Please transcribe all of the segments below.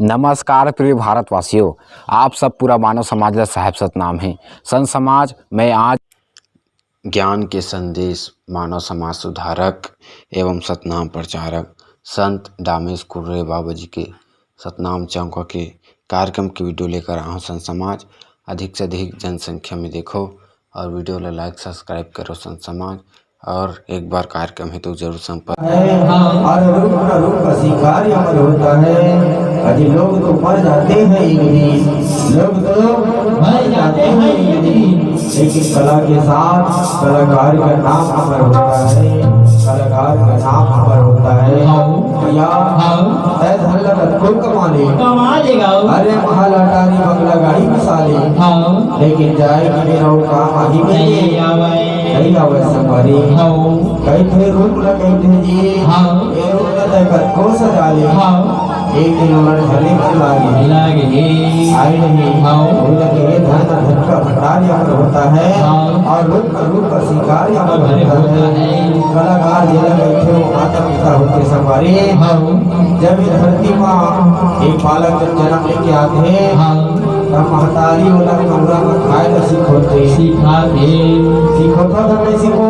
नमस्कार प्रिय भारतवासियों, आप सब पूरा मानव समाज का साहेब सतनाम है। संत समाज में आज ज्ञान के संदेश मानव समाज सुधारक एवं सतनाम प्रचारक संत दामेश कुर्रे बाबा जी के सतनाम चौका के कार्यक्रम की वीडियो लेकर आया हूँ। संत समाज अधिक से अधिक जनसंख्या में देखो और वीडियो को लाइक सब्सक्राइब करो। संत समाज और एक बार कार्यक्रम है तो जरूर संपर्क और रूप का रूप का शिकार अमर होता है। अजी लोग तो मर जाते हैं लोग तो मर जाते हैं लेकिन कला के साथ कलाकार का नाम अमर होता है। कलाकार का नाम अमर होता है। भैया खूब कमा लेगा। अरे महालाटारी बंगला गाड़ी मिसाले लेकिन जाएगी मेरा काम ही नहीं आवे संवारी कई थे रूप न कई थे जी ये रूप न देखकर को सजा ले एक दिन उन्होंने झले कर लागे आई नहीं उनके धन का भंडार अमर होता है और रूप का शिकार अमर होता है। कलाकार जिला गए थे वो माता पिता होते संवारी जब ये धरती माँ एक बालक जब जन्म लेके आते हैं तब महतारी वाला कमरा में खाए तो सीखोते तो नहीं सीखो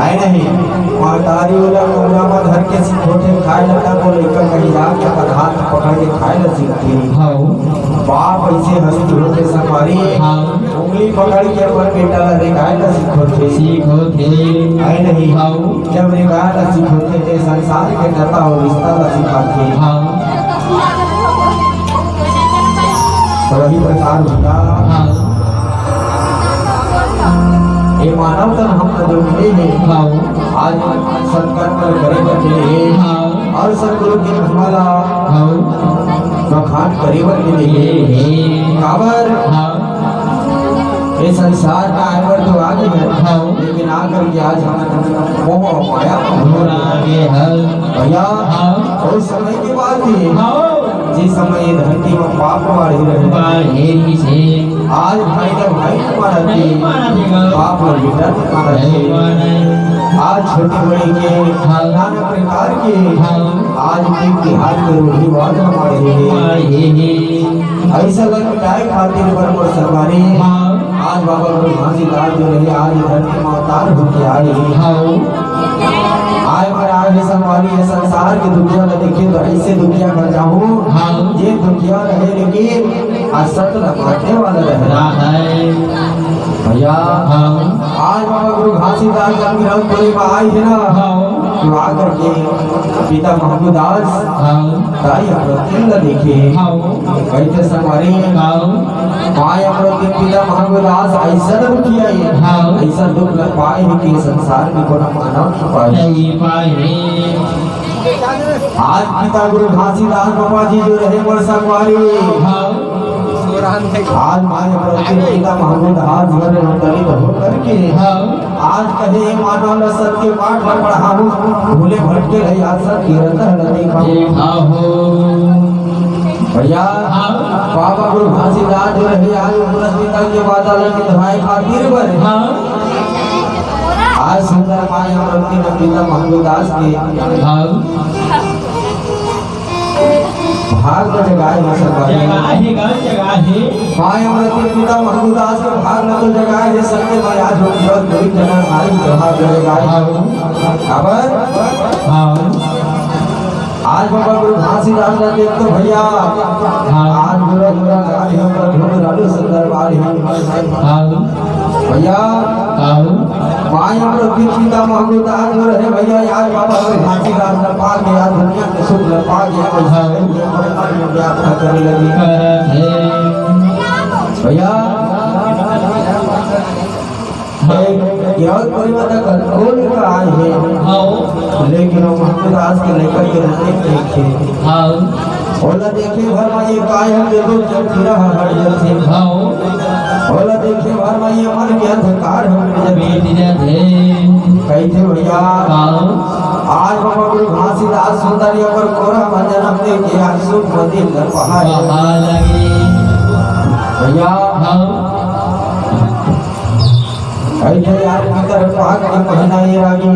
आए नहीं महतारी वाला कमरा में धर के सीखोते खाए लगता को लेकर कहीं जाके हाथ पकड़ के खाए न सीखती बाप ऐसे हंसती होते सवारी उंगली पकड़ के अपन बेटा ला रेखाए न सीखोते आए नहीं जब रेखाए न सीखोते थे संसार के नाता और रिश्ता ला सिखाते वही प्रकार होता ये मानव तन हम जो मिले हैं आज सत्कर्म करे मिले और सदगुरु की महिमा बखान करे मिले काबर ये संसार का आयवर तो आगे है लेकिन आकर के आज हम मोह माया भैया उस समय की बात है जिस समय ये धरती में पाप बढ़ी रहे आज भाई ने भाई मारा पाप और बेटा मारा आज छोटे बड़े के नाना प्रकार के आज के हाथ में रोटी बहुत हमारे ऐसा लग मिटाए खातिर पर सरवारी आज बाबा गुरु घासीदास जो रहे आज धरती में अवतार होके आए महाराज संवारी है संसार की दुनिया में देखिए तो ऐसे दुनिया में जाऊं ये दुनिया रहे लेकिन असत रखने वाला रह है भैया आज बाबा गुरु घासीदास जब आई है ना तो आकर के पिता महमूदास ताई अप्रतिल देखे कैसे संवारी माय अप्रतिल पिता महमूदास ऐसा दुख किया ऐसा दुख न पाए कि संसार में कोई मानव पाए आज पिता गुरु घासीदास बाबा जी जो रहे वर्षा कुमारी आज माय अप्रतिल पिता महमूदास घर दलित होकर के आज कहे मानव न सत्य पाठ पढ़ाऊं भूले भटके रहे आज सत्य रतन देखा भैया बाबा गुरु घासीदास जो रहे आज पिता के बाद अलग भाई खातिर पर आज सुंदर माया अमृति पिता महमूदास के भाग तो जगह है सरकारी माया अमृति पिता महमूदास के भाग न तो जगह है सत्य में आज हो बहुत बड़ी जगह हमारी भाग जगह है खबर आज बाबा गुरु घासीदास ने देख तो भैया आज बुरा बुरा गाड़ी हम घूम रालू सुंदर बारी भैया माया अमृति पिता महमूदास जो रहे भैया आज बाबा गुरु घासीदास ने पा गया दुनिया के सुख न पा गया व्याख्या करने लगी भैया परिवर्तक कौन का आए हैं लेकिन वो महमूदास के लेकर के देखे बोला देखे भर में ये काय हम देखो जब फिरा हर जल से बोला देखे भर में ये मन के अंधकार हम जब कहते भैया आज बाबा गुरु घासीदास सुंदरिया पर कोरा भजन हमने के आज सुख मंदिर न पहाड़ भैया ऐसे यार भीतर पाक की पहनाई रागी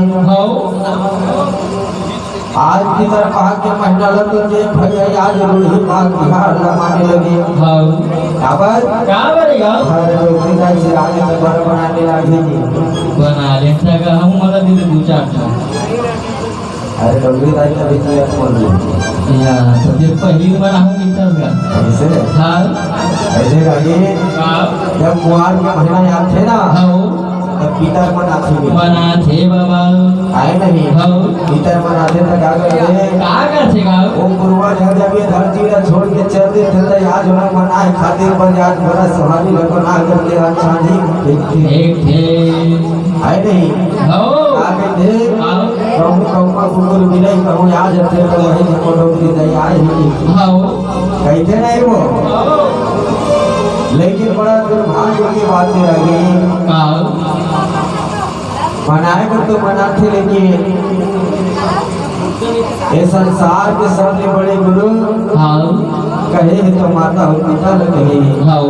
आज की तरफ के महीना लग जे भैया आज रूढ़ी माल बिहार लमाने लगे हाँ खबर क्या बनेगा हर लोग दिखाई से आगे में घर बनाने लगे जी बना ले सका हम मतलब दिन दो चार था अरे लोग दिखाई का भी किया बोल रहे या तो ये पहली बार हम इतना का ऐसे हाँ ऐसे लगे हाँ जब कुआर के महीना याद थे ना हाँ तब पीतर बनाते थे बना थे बाबा आए नहीं हाँ पीतर बनाते थे क्या करते क्या करते का वो पूर्वज है जब ये धरती का छोड़ के चलते थे तो आज उन्हें मनाए खातिर पर आज बड़ा सुहानी बना करके अच्छा जी एक थे आए नहीं हाँ आगे थे हाँ कहूँ कहूँ कुकुर मिले कहूँ आज थे तो वही को डोकरी दे आए ही हाँ कहते नहीं वो लेकिन बड़ा दुर्भाग्य की बात रह गई हाँ मनाए तो मनाते लेकिन ये संसार के सबसे बड़े गुरु हाँ कहे हैं तो माता और पिता न कहे हाँ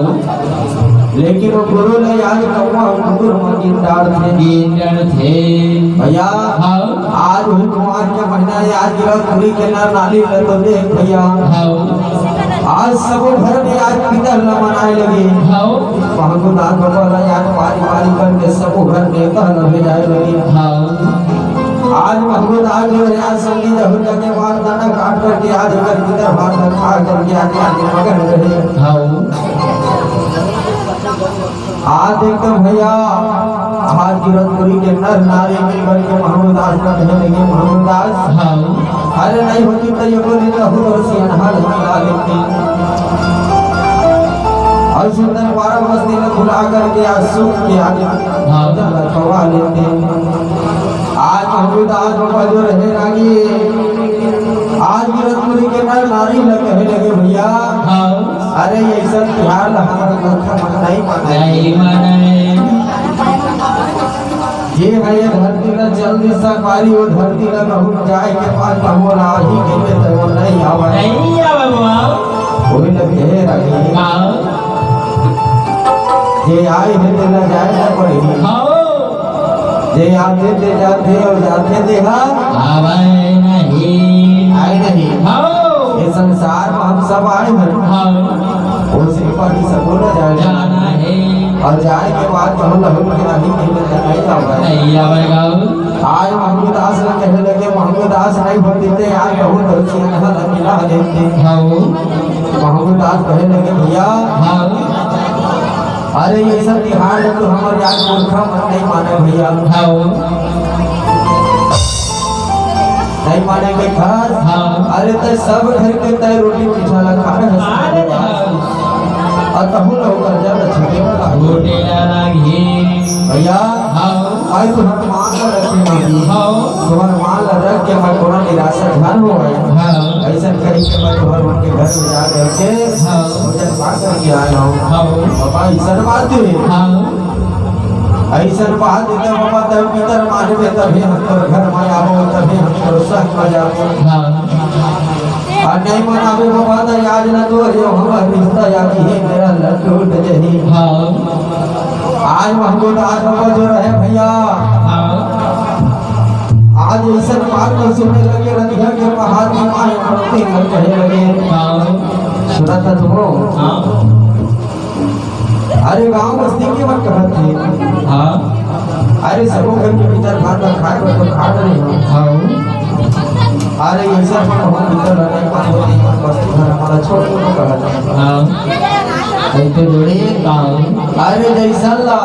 लेकिन वो गुरु ने आज कौवा गुरु मगिंदार थे गिंदड़ थे भैया हाँ आज वही कुमार के महीना है आज गिरफ्त पूरी के नर नाली ले तो देख भैया हाँ आज सबो घर में आज पितर न मनाए लगे हाँ महंगो दान बाबा आज पारी पारी करके सबो घर में कह न भेजाए लगे हाँ आज महमूद आज जो है आज संगी जब के बाद दाना काट करके आज अगर किधर भात खा करके आज मगन रहे हाँ आज एकदम भैया आज गिरतपुरी के नर नारी मिलकर के महमूद दास का कहने लगे महमूद दास हाँ अरे नहीं होती तो ये बोली रहू और सियानहार मिला लेते और सुंदर 12 बस्ती में खुला करके आज सुख के आगे खवा लेते आज महमूद आज बाबा जो रहे रागी आज गिरतपुरी के नर नारी लगे भैया हाँ अरे ऐसा त्योहार हमारा लड़का नहीं माना नहीं माने ये है ये धरती का जल्दी सा पारी वो धरती का कहूँ जाए के बाद कहूँ ही के तो वो नहीं आवा नहीं आवा बाबा वही लगे रखे हाँ ये आए हैं तो न जाए ना पड़ेगी हाँ ये आते थे जाते और जाते थे हाँ आवा नहीं आए नहीं हाँ ये संसार में हम सब आए हैं हाँ वो सिर्फ ही सब न जाए जाना है और जाए के बाद कहूँ लहू के नहीं नहीं आवा नहीं आवेगा आज महमूद दास ने कहने लगे महमूद दास नहीं भर देते यार कहूँ तो सियानहा न मिला देते हाँ महमूद दास कहने लगे भैया हाँ अरे ये सब बिहार में तो हमारे आज मूर्खा मत नहीं माने भैया हाँ नहीं मानेंगे खास हाँ अरे तो सब घर के तय रोटी पीछा लगा और कहूँ लोग कर जा छठे वाला गोटे लगी भैया हाँ आज तो हम मान कर रखे नहीं हाँ तुम्हारे मान ला रख के मैं थोड़ा निराशा धन हो गया हाँ ऐसा कहीं के मैं तुम्हारे उनके घर में जा करके हाँ मुझे बात करके आया हूँ हाँ पापा ऐसा बात है हाँ ऐसा बात देते बाबा तब भीतर माने में तभी हम तो घर में आओ तभी हम तो संग में जाओ हाँ और नहीं मनावे बाबा तो याद न तो जो हमारा रिश्ता याद ही मेरा लड्डू जही हाँ आज महमूद आज बाबा जो रहे भैया हाँ आज ऐसा बात तो सुनने लगे रंधिया के पहाड़ की माए करते हैं कहने लगे हाँ सुना था तुम हाँ अरे गांव बस्ती के मत कहत थे हाँ अरे सबों घर के भीतर खाता खाए को तो खा रहे हो हाँ अरे ऐसा हम भीतर रहने का होती है बस्ती घर हमारा छोड़ को कहत हाँ ऐसे जोड़ी हाँ अरे जैसा ला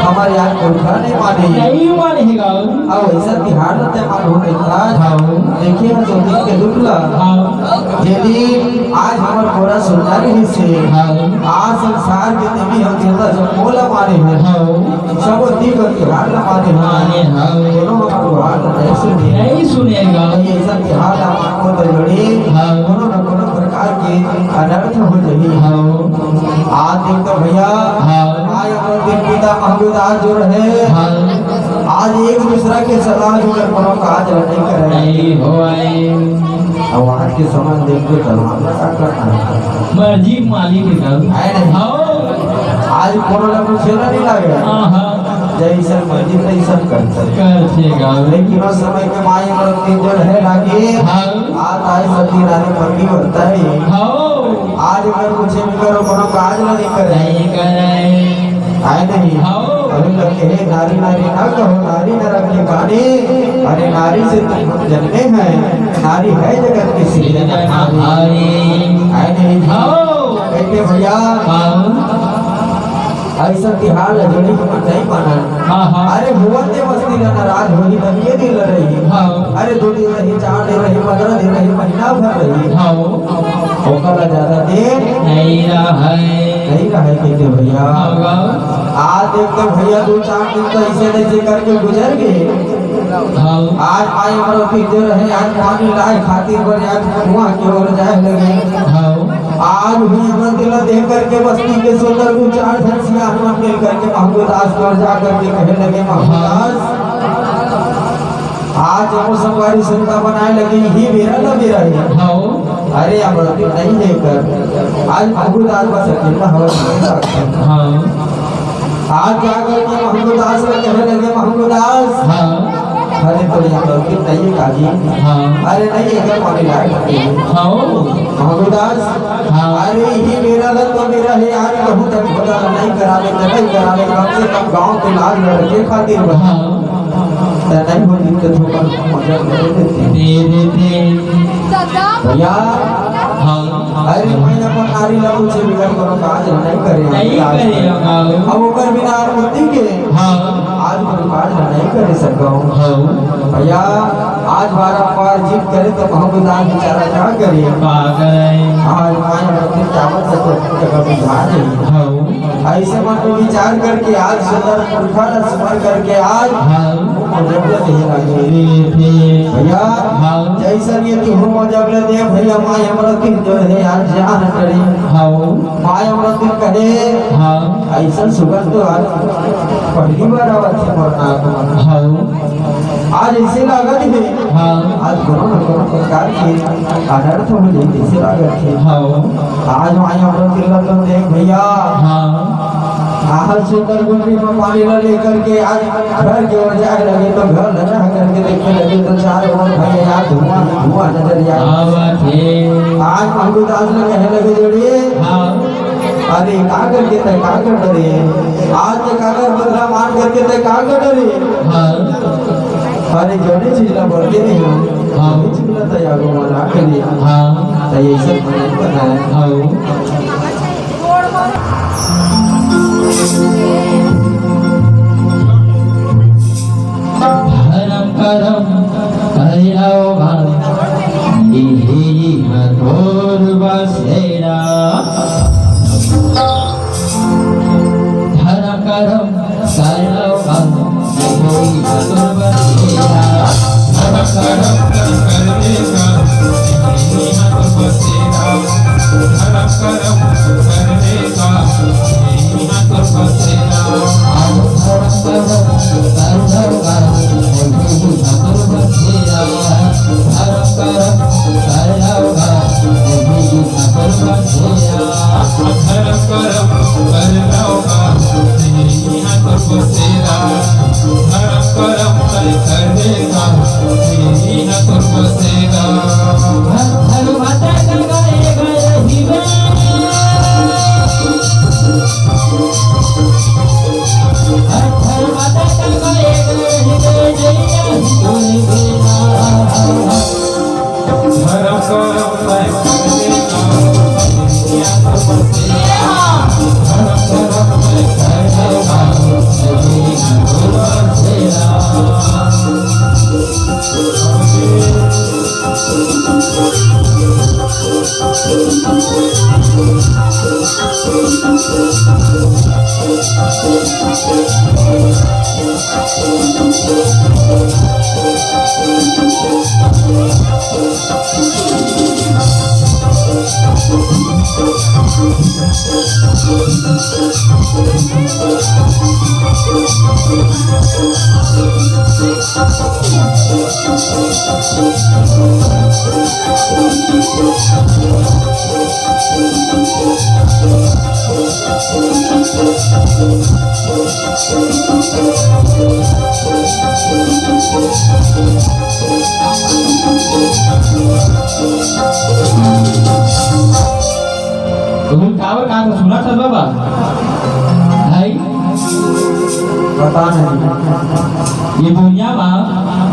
हमारे आज कोठा नहीं माने नहीं मानेगा अब ऐसा तिहाड़ रहते मालूम नहीं था हाँ देखिए ना दो दिन के दुखला हाँ यदि आज हमार पूरा सुनना नहीं से हाँ आज संसार के देवी हम देवता सब बोला मारे हैं हाँ सब दीप तिहाड़ न माने माने हैं हाँ दोनों हमारे हाथ नहीं सुने नहीं सुनेगा ये सब तिहाड़ आपको तो जोड़ी हाँ कोनो न कोनो प्रकार के अनर्थ हो जाही हाँ आज देख तो भैया हाँ आज हमारे दिन पिता महमूद आज जो रहे हाँ आज एक दूसरा के सलाह जो कर कोनो काज नहीं करे नहीं हो आए अब आज के समय देख के चलना क्या करना है मर्जी मालिक का है नहीं हाँ आज कोनो ना कुछ नहीं लगे हाँ जैसन मर्जी तैसन करते करते गाँव लेकिन उस समय के माई मरती जो है लागे आज आए सती रानी पति होता है आज अगर कुछ भी करो कोनो काज नहीं करे नहीं करे आए नहीं अभी लगे है नारी नारी ना कहो नारी न रखे गाने अरे नारी से तुम जन्मे हैं नारी है जगत की सृजनहारी आए नहीं कहते भैया ऐसा तिहार जोड़ी नहीं माना अरे भुवते बस्ती नाराज होगी तब ये दिन रही अरे 2 दिन रही 4 दिन रही 15 दिन रही महीना भर रही ओकरा ज्यादा देर नहीं रहे कहते भैया आज देखते भैया 2-4 दिन तो ऐसे ऐसे करके गुजर गए आज माई हमारा फिर जो रहे आज पानी लाए खातिर पर आज कुआं की ओर जाए लगे आज भी हमारा दिल देख करके बस्ती के सुंदर 2-4 धरसिया हनुमान मिल करके महमूदास पर जा करके कहने लगे महमूदास आज हम संगवारी संता बनाए लगे ही मेरा ना मेरा है अरे हमारा दिल नहीं लेकर आज महमूदास बस अकेला हवा आज जाकर के महमूदास को कहने लगे महमूदास अरे तो यहाँ लड़की नहीं काजी अरे नहीं अगर माने लायक महमूदास अरे ही मेरा लग तो मेरा है आज कहूँ तक बता नहीं करावे तो नहीं करावे कम से कम गांव के लाल लड़के खातिर बता नहीं हो दिक्कत होकर मजा दे देते भैया अरे मैं अपन नारी लगू से बिगड़ करो काज नहीं करे अब ऊपर बिना अनुमति के आज कोई काज नहीं करे सको भैया आज बार जीत करे तो महमूदान बेचारा क्या करे आज माया अपने चावल से तो बुझा नहीं ऐसे मन में विचार करके आज सुंदर पुरखा न स्मरण करके आज भैया जैसन ये तू हो जब ले दे भैया माय हमरा दिन जो है आज जान करी माय हमरा दिन कहे ऐसा सुगंध तो आज पहली बार आवत है मोरना आज ऐसे लागत है आज करो न करो प्रकार के अनर्थ हो जाए ऐसे लागत है आज माय हमरा दिन तो देख भैया आहल सुंदर गुंडी में पानी न लेकर के आज घर की ओर जाए लगे तो घर न रह करके देखने लगे तो चारों ओर भैया यार धुआं धुआं नजर आए आज महमूदास ने कहने लगे जोड़िए अरे का करके तय का कर डरे आज के कागर बदला मान करके तय का कर डरे अरे जोड़े चीज ना बोलते नहीं हो चीज ना तय आगो मना के लिए तय ऐसे बना धर्म करम करियोगा इही मधुर बसेरा धर्म करम करियोगा इही मधुर बसेरा धर्म करम करेगा इही मधुर बसेरा धर्म करम करेगा इही मधुर बसेरा Thank you. तुम्ही कावर का सुना था बाबा भाई पता नहीं ये दुनिया में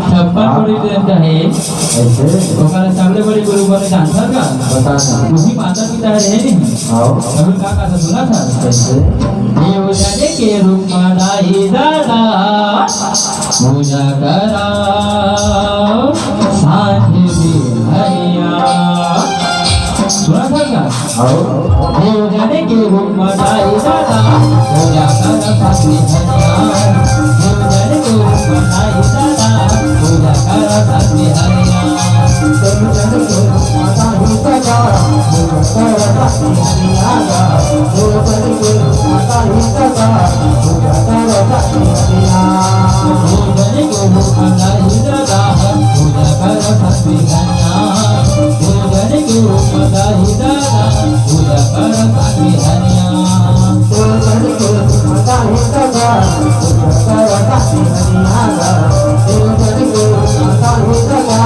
56 करोड़ देवता है ऐसे ओकरा सबले बड़ी गुरु बने जानता का पता नहीं उसी माता पिता रहे नहीं आओ कभी का सुना था ऐसे देव जाने के रूप में दाई दादा पूजा करा सांझ में हरिया सुना था क्या आओ देव जाने के रूप में दाई दादा पूजा करा सांझ में हरिया देव जाने के रूप में दाई दादा पूजा करा सांझ में हरिया तुम जन के माता ही सदा पूजा कर सखी हरियागा तुम जन के माता ही सदा पूजा कर सखी हरिया देव जाने के रूप में दाई दादा पूजा करा सांझ में हरिया देव जाने के रूप में दाई दादा पूजा करा सांझ में हरिया तुम जन के माता ही सदा पूजा कर सखी हरियागा तुम जन के माता ही सदा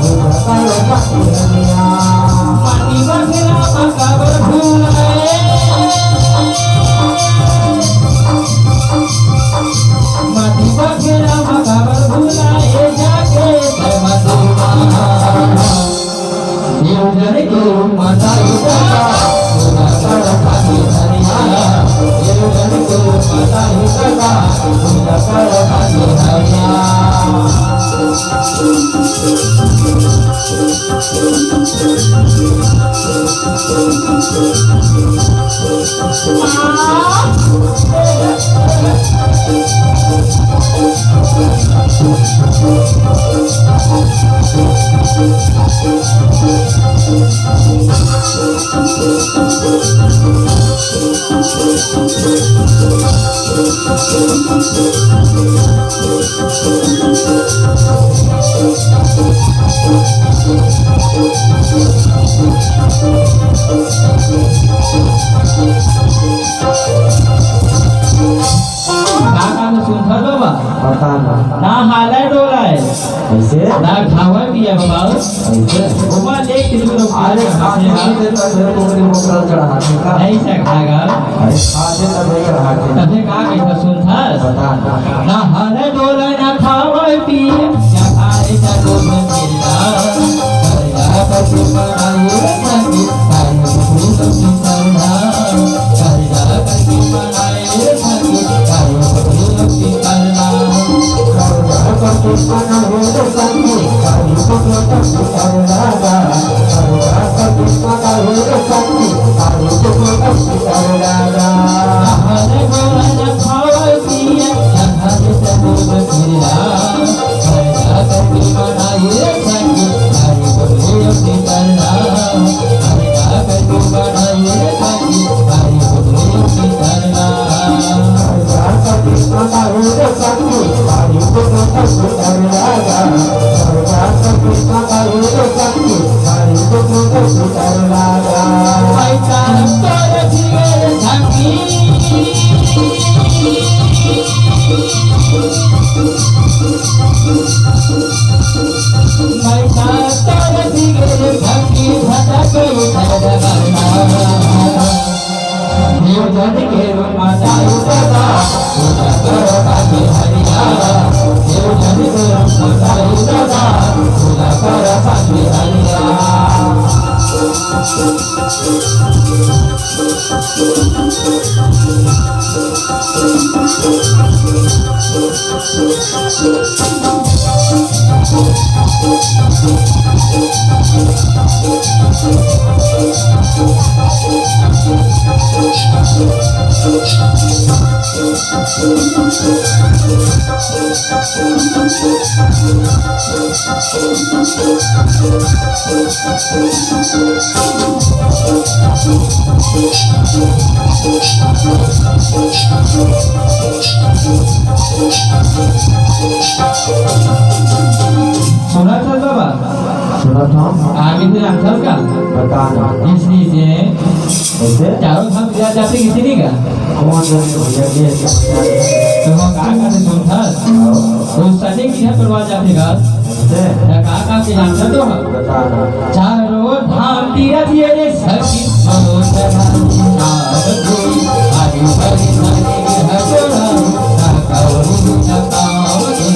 पूजा कर सखी हरिया पानी बखेरा मकाबर भूलाए माटी बखेरा मकाबर भूलाए जाके जय माता देव जन के माता इदा पूजा कर साथी हरिया देव जन के माता इदा पूजा कर साथी हरिया सुनता बाबा पता नहीं ना हालाय डोलाय ऐसे ना खावा पिया बाबा ऐसे घुमा ले किलो अरे खाने के तो मेरे को मेरी मोकरा चढ़ाने का नहीं सकागा अरे खाने का नहीं चढ़ाते तबे का कहता सुनता पता नहीं ना हालाय डोलाय ना खावा पिया क्या खाए जा तो मिलना करया कछु बनाए सके काय कछु कछु करना करया कछु बनाए सके काय कछु कछु करना पुष्पना हो तो संगी काली पुष्पना करलागा करला पुष्पना हो तो संगी काली पुष्पना करलागा हरे गोरा न खावा पिया हरे से दूध खिला करया कछु बनाए सके काय कछु कछु करना करया कछु बनाए सके काय कछु कछु करना पुष्पना हो तो संगी काली पुष्पना करलागा करला पुष्पना हो तो संगी काली पुष्पना करलागा पैसा तोर जिगर झंकी पैसा तोर जिगर झंकी झटक देव जन के माता उदा पूजा करो काकी हरिया देव जन के माता उदा पूजा करो काकी हरिया सुना था बाबा सुना था आगे दिन अंतर का पता नहीं इसलिए से ऐसे चारों धाम जाते किसी नहीं का कौन भैया ये तो हम कहाँ उस सने की है परवाह जाते का काका के जानता तो हम बताना चारों धाम तीरथ ये रे सखी मनो चढ़ाई नावती आयु भरी सने की है तोरा काकावरी नकावती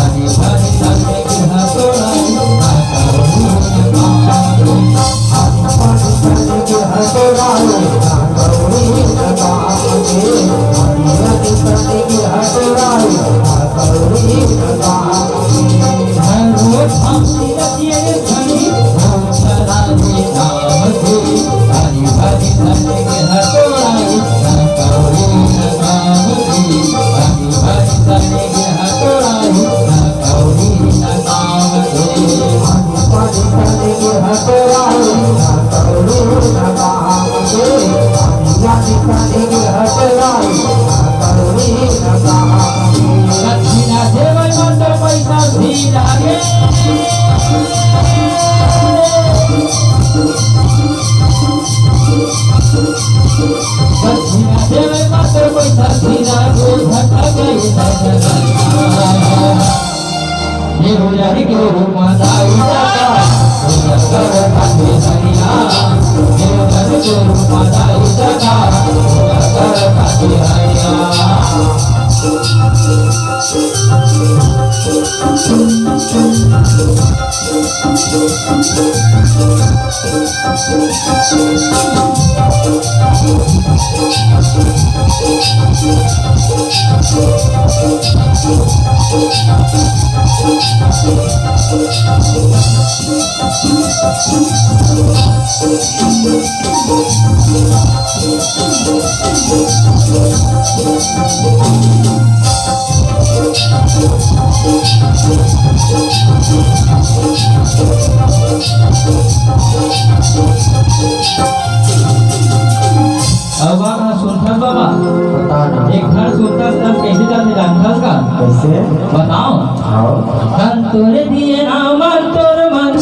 आयु भरी सने की है तोरा काकावरी नकावती एक घर सुनता कैसे चलते जानता का कैसे बताओ आओ धन तोरे दिए नाम तोर मन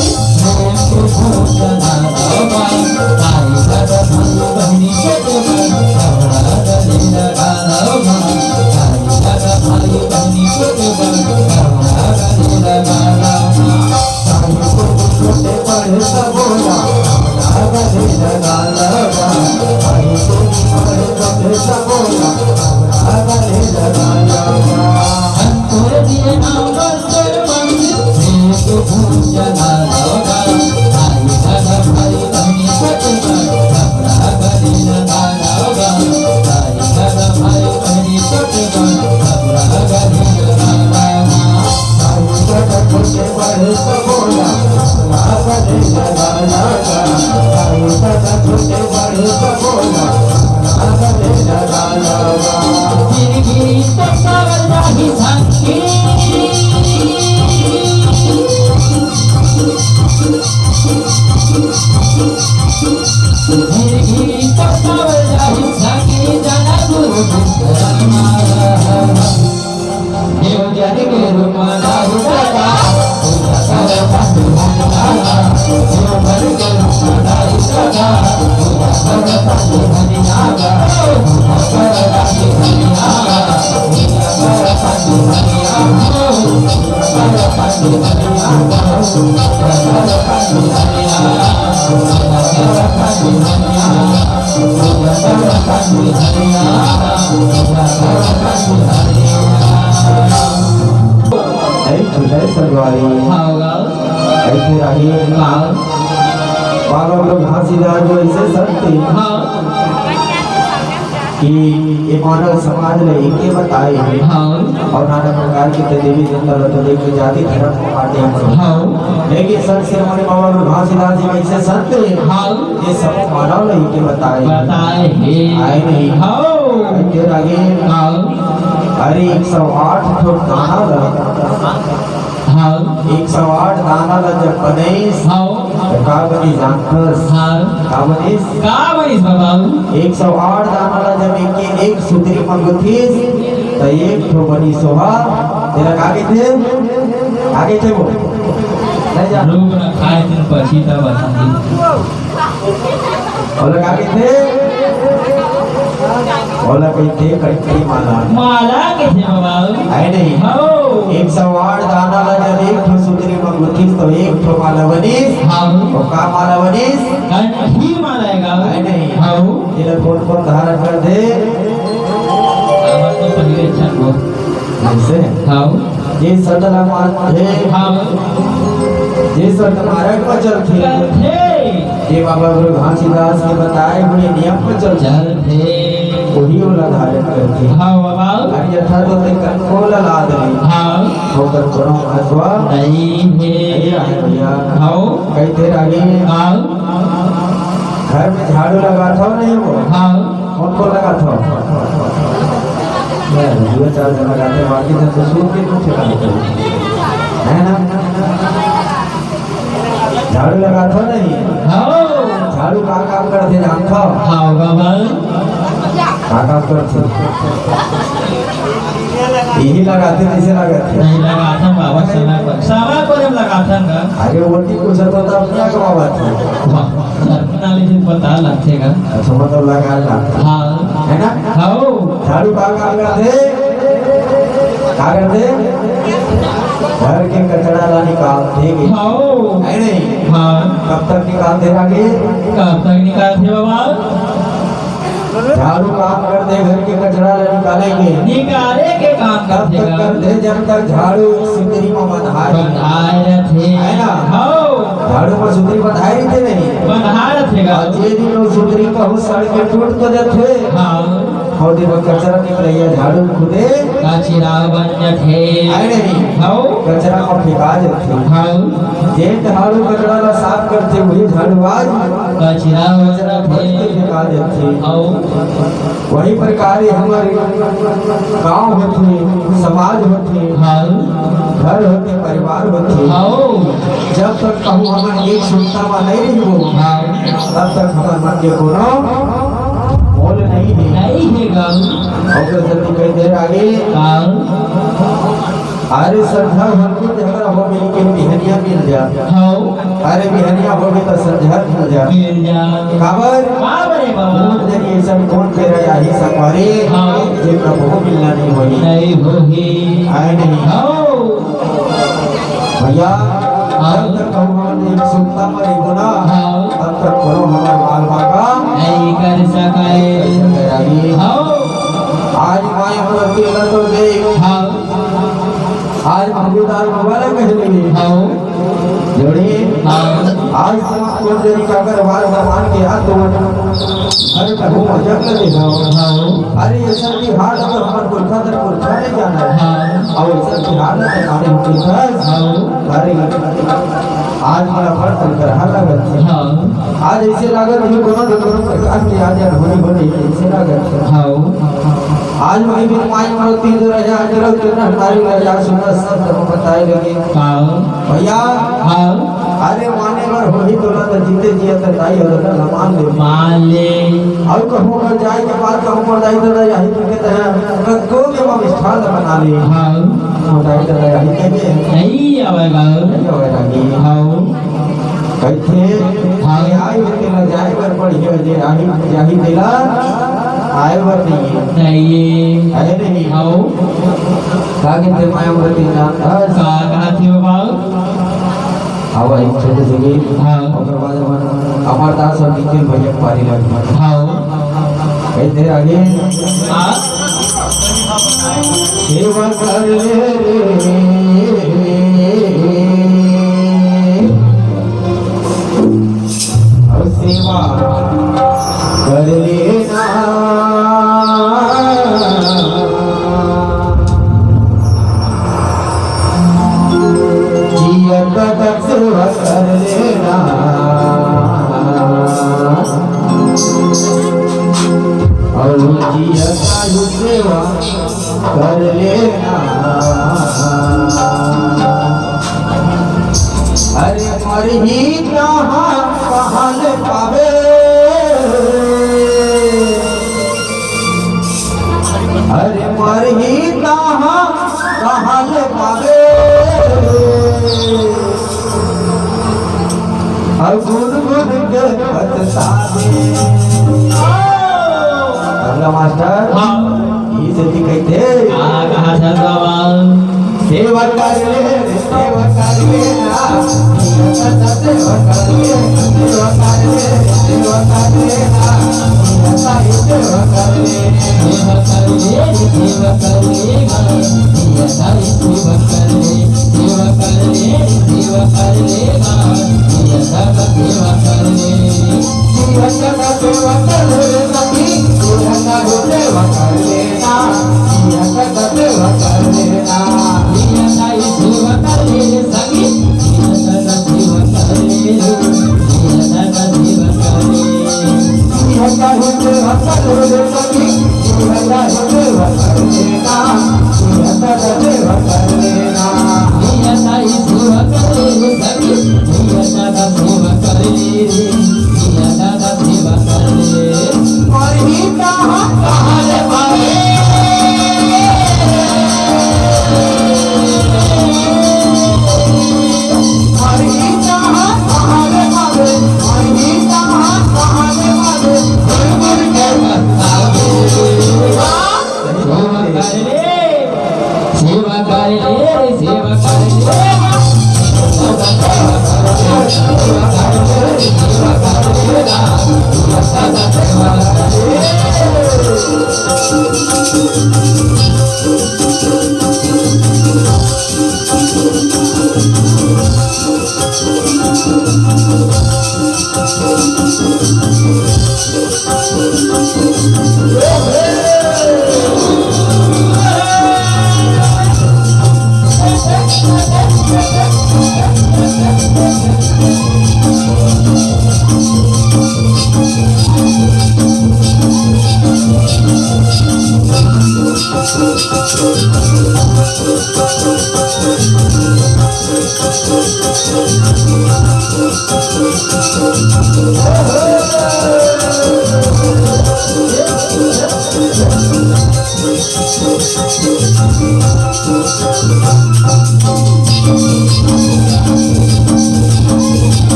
घासीदास जो ऐसे सकते कि ये मानव समाज ने इनके बताए और नाना प्रकार के देवी देवता तो लेके जाति धर्म को काटे लेकिन सर से हमारे बाबा घासीदास जी ऐसे संत ये सब मानव ने इनके बताए आए नहीं आगे अरे 108 ठो दाना लगा 108 दाना लग जब बनेस का बनी जानथस का बनीस बाबा 108 दाना लग जब एक सूत्री मंगुथीस तो एक ठो बनी सोहा तेरा आगे थे वो नहीं जा लोग ना खाए दिन पछी तब और आगे थे बोला कहीं थे कहीं माला माला के थे बाबा है नहीं हो 108 दाना ला जब एक ठो सुंदरी मंगुतीस तो एक ठो माला बनीस हाउ तो का माला बनीस कंठी मारेगा है नहीं हाउ ये कौन धारण कर दे आवाज तो पहले चलो ऐसे हाउ ये सदला मान है हाउ ये सद मार्ग पर चलते थे ये बाबा गुरु घासीदास के बताए हुए नियम पर चल चल थे वही वाला धारण करते हाउ बाबा अन्यथा तो ते कंट्रोल ला दे हाउ होकर करो महत्व नहीं ये है है भैया हाउ कई देर आगे हाउ घर में झाड़ू लगा था नहीं वो हाउ कौन को लगा था मैं दो चार जन लगाते बाकी जन तो सूख के कुछ लगाते है ना झाड़ू लगा था नहीं हाउ झाड़ू का काम करते जानता हाउ बाबा का काम करते यही लगाते जैसे लगाते नहीं लगा था बाबा समय पर हम लगा था ना आगे वोटी कुछ तो अपने कमावा थी सरपना ले पता लगेगा अच्छा मतलब लगा ला हां है ना हाउ झाड़ू का काम करते घर के कचरा ला निकालते हाउ है नहीं हां कब तक निकालते आगे कब तक निकालते बाबा झाड़ू काम करते घर के कचरा ला निकालेंगे निकाले के काम तब तक करते जब तक झाड़ू सुंदरी में बंधाए थे है ना? हाउ झाड़ू में सुंदरी बधाई थे नहीं बंधाए थे गा जे दिन वो सुंदरी कहूँ सड़ के टूट तो जाते हाउ और दिन में कचरा निकले झाड़ू खुदे काचिरा बन थे है नहीं हाउ कचरा को फेंका जाते हाउ जे झाड़ू कचरा ला साफ करते वही झाड़ू आज काचिरा कचरा भर के फेंका देते हाउ वही प्रकार हमारे गांव होते समाज होते हाउ घर होते परिवार होते हाउ जब तक कहूँ हमारे एक सुनता हुआ नहीं रही हो हाउ तब तक हमारे मन के कोनो मोल नहीं है नहीं है गाऊ और जल्दी कई देर आगे अरे श्रद्धा हमको झगड़ा हो गई कि बिहनिया मिल जा हाउ अरे बिहनिया हो गई तो श्रद्धा मिल जा मिल जा खबर बाबरे बाबा कौन जरिए सब कौन पे रहा ही संवारे हाँ। जे प्रभु मिलना नहीं होई नहीं होगी आए नहीं हाउ भैया हाँ। जब तक हम एक सुनता मरे गुना हाँ। तब तक करो हमारे बाल बाका नहीं कर सके हाउ आज माय हम अकेला तो देख हाउ आज महबूदार मोबाइल कह लगे हाउ जोड़ी हाउ आज कौन जरी का कर बार भगवान के हाथ तो अरे प्रभु मजा कर दे हाउ अरे ये सब की हाल अगर हमारे पुरखा तर पुरखा नहीं जाना है हाउ और ये सब की हाल है हमारे पुरखा हाउ अरे आज मेरा फल फल कर हाल लगत है हाउ आज ऐसे लागत है कोनो प्रकार की आज होनी होनी ऐसे लागत है हाउ आज वही भी माई मरो 3000 जरूर कितना हमारी राजा सुना सब तो बताए लगे हाउ भैया हाउ अरे माने पर होही तो ना जीते जिया तो दाई और ना मान ले मान ले और कहूँ कर जाए के बाद कहूँ पर दाई तो यही कहते हैं को के हम स्थान बना ले हाउ हम दाई तो यही कहते नहीं आवेगा नहीं होगा कि हाउ कहते आए आए के ना जाए पर पढ़िए जे यही दिला आए वर नहीं नहीं है नहीं हाउ कागे ते माया मरती ना का कहा थी बाबा आवा एक छोटे से गीत हाँ। और बाद में अमरदास और निखिल भैया पारी लगी हाउ कई देर आगे हां सेवा कर ले और सेवा कर लेना जियत तक सेवा कर लेना और जियत आयु सेवा कर लेना अरे मर ही कहाँ कहल पावे अरे मर ही कहाँ कहल पावे और गुन गुन के बतसावे अगला मास्टर हाउ ये से कहते का कहा था बाबा सेवा कर ले सेवा कर लेना सेवा कर ले सेवा कर ले सेवा कर लेना सेवा कर ले सेवा कर ले सेवा कर लेगा ये सारी सेवा कर ले सेवा कर ले सेवा कर लेगा ये सब सेवा कर ले सेवा कर ले सखी सेवा कर लेना सेवा कर लेना ये सारी सेवा कर ले सखी ये सब सेवा कर ले ये सब सेवा कर ले सेवा कर ले सखी सेवा कर लेना सेवा कर लेना ये सारी सेवा कर ले सखी ये सब सेवा कर ले ये सब सेवा कर ले और ही कहाँ रे पावे और ही कहाँ रे पावे और ही कहाँ रे पावे गुरु के सेवा कर ले सेवा कर ले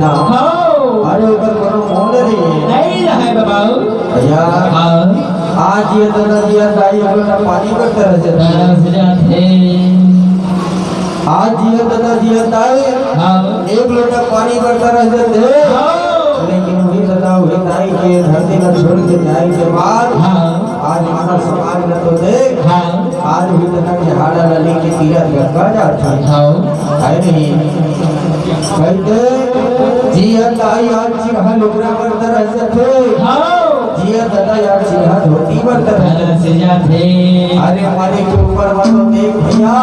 अरे ऊपर कोनो मोड़ नहीं रहे बाबा भैया आज ये दादा जी दाई अपना पानी करते रहते आज ये दादा जी दाई एक लोटा पानी करते रहते थे लेकिन वही दादा वही दाई के धरती में छोड़ के जाए के बाद आज हमारा समाज में तो देख आज भी दादा के हाड़ा लली के तीरथ गंगा जाता है नहीं कहते जिया दाई आज चिन्ह लुगरा करते रहते थे जिया दादा यार चिन्ह धोती करते रहते थे अरे हमारे के ऊपर वालों देख भैया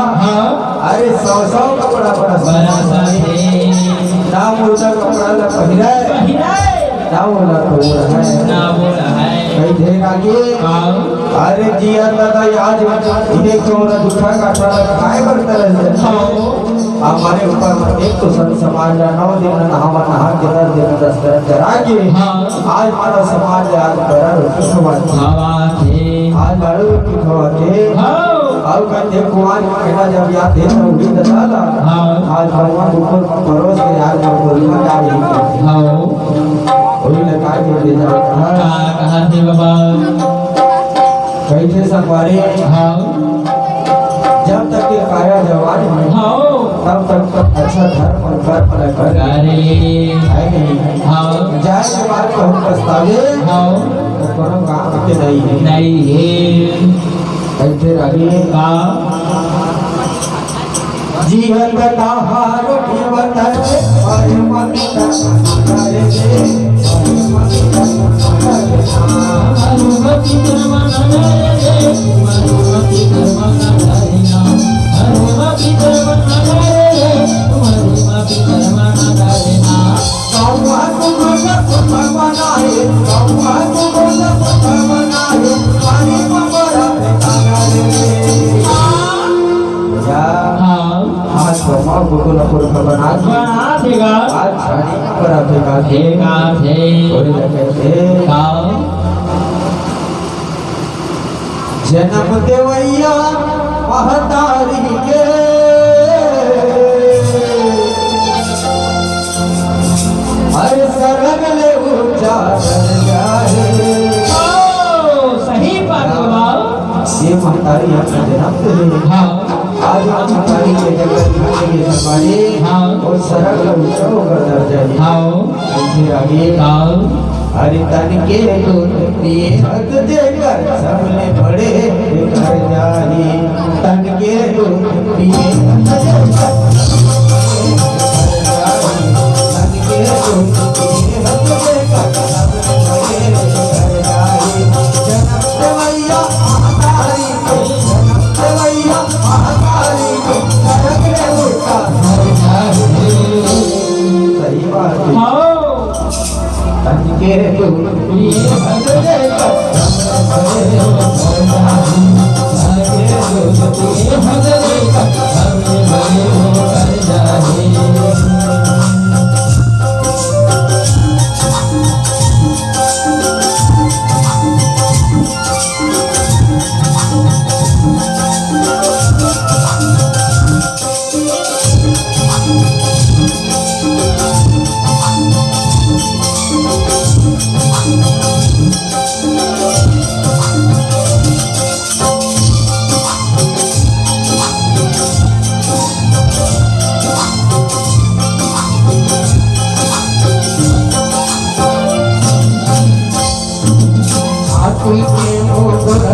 अरे 100 कपड़ा बड़ा ना मोटा कपड़ा ला पहिरा ना बोला है कई देर आगे अरे जिया दादा आज देखो ना दुखा का काय करते रहते हमारे ऊपर एक तो समाज 9 दिन नहा के 10 दिन 10 तरह करा के आज हमारा समाज आज बड़ा रोटी खवाते आज बड़ा रोटी खवाते और कहते कुआं महीना जब याद है तो भी दादा आज भगवान ऊपर परोस के आज बोलना जा रही है वही लगा के ले जाओ कहां थे बाबा कैसे संवारे हाँ जब तक ये काया जवान है हाँ तब तक तो अच्छा धर्म और कर्म न कर अरे है नहीं हाँ जाए के बाद को हम पछतावे हाँ तो कोनो काम के नहीं है नहीं है कैसे रही हाँ जीवन बताहार जीवन है और मन करे दे मरुमति कर्मणा रे मरुमति कर्मणा हरिना मरुमति कर्मणा रे मरुमति कर्मणा हरिना कौवा को भगवान है कौवा को भगवान है पानी में बड़ा बेटा रे या हाँ आज कौवा को बना बना देगा आज छानी पर आपका देगा थे थोड़ी कैसे हाँ जन्म देवैया महतारी के हर सरग ले उजागर जाए सही बात बोला ये महतारी अपना जन्म दे हाँ आज महतारी के जगह के समाने हाँ और सरग ले ऊंचा होकर दर्जा है हाँ फिर आगे हाँ हरि तन के दूध पिए हक देकर सबने बड़े कर जाए तन के दूध पिए हक देकर तन के दूध पिए हक देकर सबने बड़े कर जाए जन्म देवैया महाकाली को जन्म देवैया महाकाली को सरग ले उठा सही बात है हाँ तन के दूध पिए हक देकर आकुल के मोर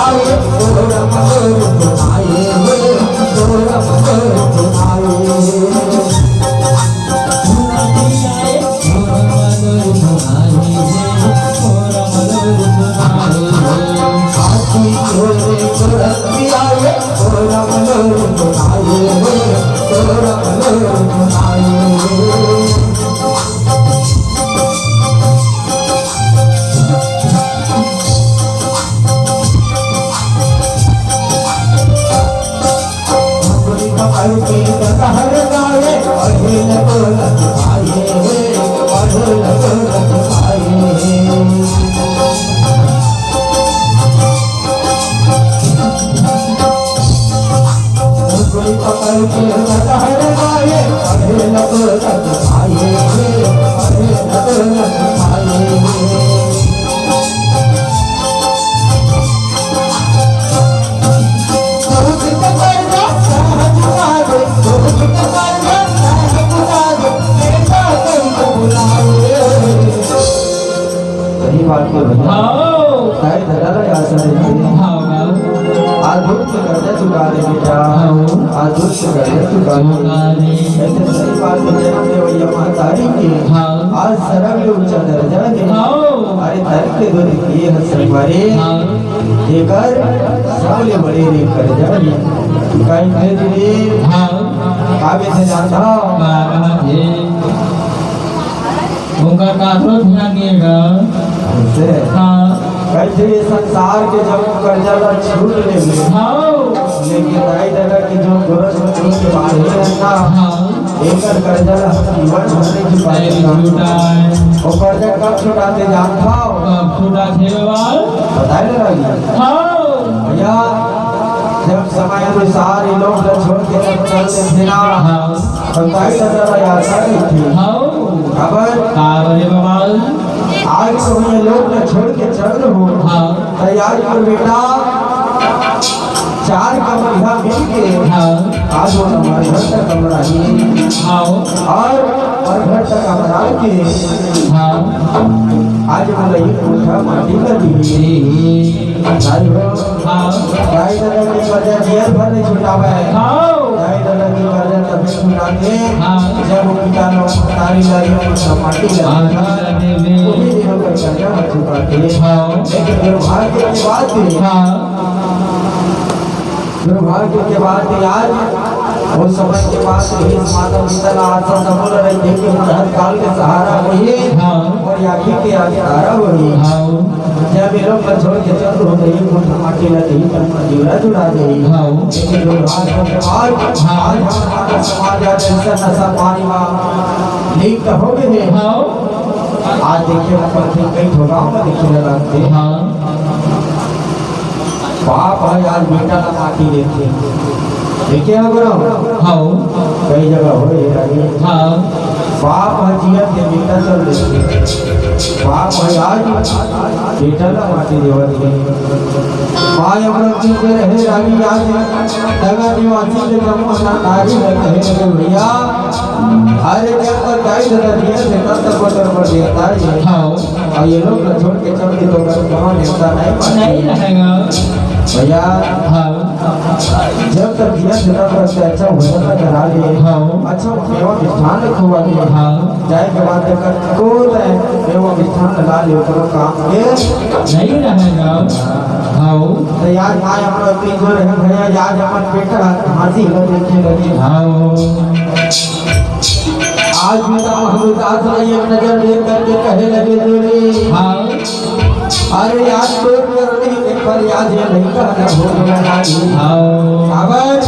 आए तोरा मगर सुनाए तोरा मगर सुनाए आकुल के मोर आए तोरा मगर सुनाए तोरा मगर सुनाए पकड़ के कहर गाए अढ़े लगल आए अढ़े लगल आए कोई पकड़ के कहर गाए अढ़े लगल आए अढ़े लगल आए सही बात को भैया साई धरा आसन अद्भुत करने चुका दे बेटा अद्भुत करने चुका दे ऐसे सही बात को जन्म दे भैया महतारी की आज सरग ऊंचा दर्जा दे अरे धर के दूध किए हसन मारे देकर सबले बड़े रे कर जाए कहीं भेज दे काबे से जाता उनका काफी ध्यान दिएगा ऐसे हाँ कैसे ये संसार के जब कर्जा ला छूट ले लेकिन दाई दादा की जो गोरस छूट के बाद ही रहता एकर कर्जा ला जीवन भरने की बात वो कर्जा कब छुटाते जानता छूटा थे बताए ना भैया जब समय अनुसार ये लोग छोड़ के जब चलते थे ना तो दाई दादा याद आ रही थी खबर बाबा आज तो ये लोग न छोड़ के चल हो हाँ तैयार कर बेटा 4 कमरा मिल के हाँ आज वो हमारे घर तक कमरा ही हाँ और घर तक कमरा के हाँ आज बोले ये कोठा माटी का दी भाई हो हाँ भाई दादा की कर्जा जेल भर नहीं छुटावे हाँ भाई दादा की कर्जा तब छुटा के हाँ जब वो पिता लोग तारी लाई और माटी लाई वही दिनों का कर्जा मत चुकाते लेकिन दुर्भाग्य की बात है दुर्भाग्य के बाद आज वो समय के बाद ही माता पिता का आशा सफल रही थे कि हर काल के सहारा वही और आखी के सहारा वही जब ये लोग छोड़ के चल हो गई कुछ माटी लगी पर जीवरा जुड़ा गई लेकिन दुर्भाग्य के बाद आज हमारा समाज आज ऐसा नशा पानी में लीक हो गए हैं आज देखिए ऊपर कई ठोगाव में दिखने लगते बाप है आज बेटा ना माटी देखे देखिए अगर कई जगह हो रही बाप है जिया के बेटा चल देखे बाप है आज बेटा ना माटी देवा दे माँ अमृत के रहे रानी आज नगर निवासी के ब्रह्मना नारी रहे लगे भैया अरे जब तक गाय दर दिया से तब तक पर देता है और ये लोग छोड़ के चल के तो कहाँ देता नहीं रहेगा भैया जब तक दिया जरा पर अच्छा भोजन करा लिए अच्छा मेवा मिष्ठान रखवा लिए जाए के बाद देखकर को मेवा मिष्ठान लगा लियो करो काम के नहीं रहेगा तो यार माँ हमारा तीन जो रहे भैया याद हमारे बेटा हंसी देखे लगे आज भी महमूद आज एक नजर देख करके कहे लगे जोड़ी अरे याद तो करनी पर याद ये नहीं कहना हो गया खबर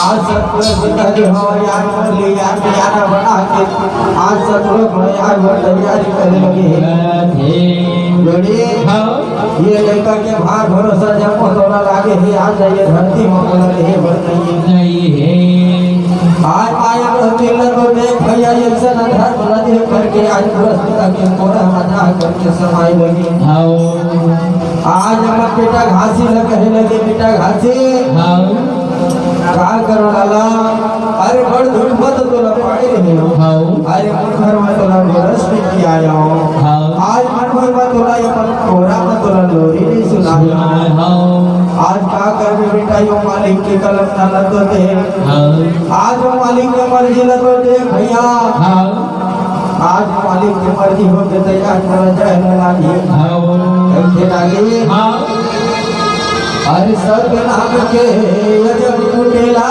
आज सब पिता जो हो याद कर ले याद याद बना के आज सब लोग याद वो तैयारी करने लगे जोड़ी ये लड़का के भार भरोसा जब पतोला लागे ही आज ये धरती में बोला है बढ़ नहीं है आज आया रहते लगो देख भैया ये सन धर्म नदी करके आज पुरस्कार के कोरा मजा करके समाई लगी आज हमारा बेटा घासी लगे बेटा घासी का करो लाला अरे बड़ धूप मत तोला पाड़ी रहे हो अरे मन भर में तोला गोरस में किया आज मन भर में तोला ये पर कोरा में तोला लोरी नहीं सुना आज का कर बेटा यो मालिक के कलम ना लतो दे आज वो मालिक के मर्जी लतो दे भैया आज मालिक की मर्जी हो के तैयार कर जाए लगी ऐसे लागे हर सब नाम के अजब कुटेला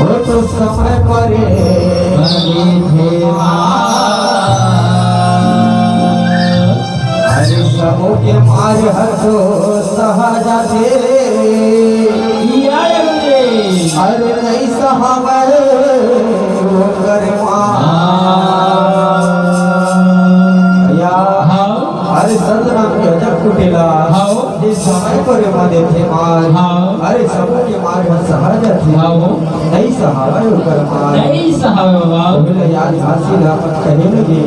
हो तो समय परे थे हर सबों के मार हर तो सहा जाते अरे नहीं सहावे अरे सतनाम के अजब कुटेला जिस समय पर मारे थे मार अरे सबों के मार सहज थे नहीं सहावे कर मार नहीं सहावे बाबा याद हासिल कहने लगे